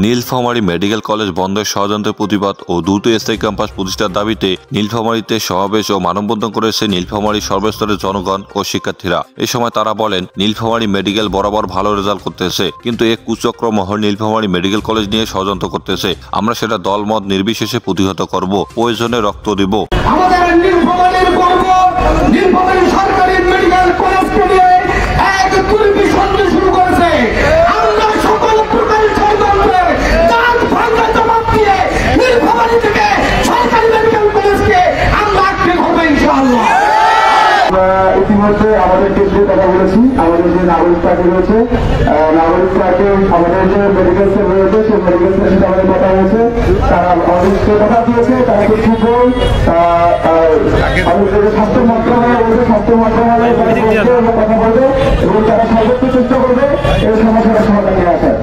Nilphamari medical college বন্ধের ষড়যন্ত্রের প্রতিবাদ ও দ্রুত স্থায়ী ক্যাম্পাস প্রতিষ্ঠার দাবিতে নীলফামারীতে সমাবেশ ও মানববন্ধন করেছে নীলফামারী সর্বস্তরের জনগণ ও শিক্ষার্থীরা। এ সময় তারা বলেন, নীলফামারী মেডিকেল বরাবর ভালো রেজাল্ট করতেছে, কিন্তু এক কুচক্র মহল নীলফামারী মেডিকেল কলেজ নিয়ে ষড়যন্ত্র করতেছে। আমরা সেটা দলমত নির্বিশেষে প্রতিহত করব, প্রয়োজনে রক্ত দেব। আমাদের নীলফামারীর গর্ব, নীলফামারী সরকারি মেডিকেল কলেজকে নিয়ে এক দুর্বিষহ শুরু করেছে। আমরা সকল প্রকার ষড়যন্ত্রের জাত ভাঙা জবাব দিয়ে নীলফামারী থেকে সরকারি মেডিকেল কলেজকে আমরা আটকে ধরবো ইনশাআল্লাহ। ইতিমধ্যে আমাদের কেন্দ্রে কথা বলেছি, আমাদের যে নাগরিক পার্টি রয়েছে, নাগরিক পার্টি আমাদের যে মেডিকেল সেল রয়েছে, সেই মেডিকেল সেলের সাথে আমাদের কথা হয়েছে। তারা আমাদের কথা দিয়েছে, তারা খুব শীঘ্রই আমাদের স্বাস্থ্য মন্ত্রণালয় রয়েছে, স্বাস্থ্য মন্ত্রণালয় কথা বলবে এবং তারা সর্বোচ্চ চেষ্টা করবে এই সমস্যার সমাধান নিয়ে আসার।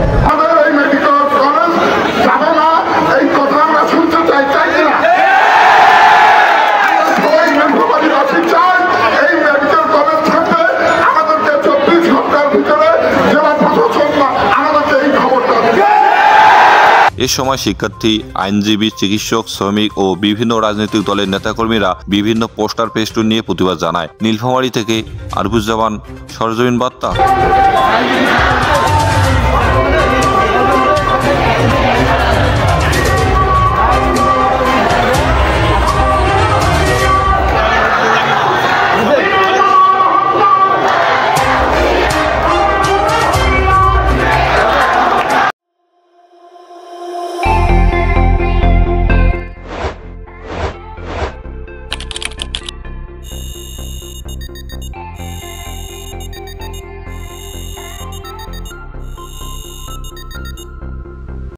এ সময় শিক্ষার্থী, আইনজীবী, চিকিৎসক, শ্রমিক ও বিভিন্ন রাজনৈতিক দলের নেতাকর্মীরা বিভিন্ন পোস্টার পেস্টুন নিয়ে প্রতিবাদ জানায়। নীলফামারী থেকে আরবুজ্জামান, সরজমিন বার্তা।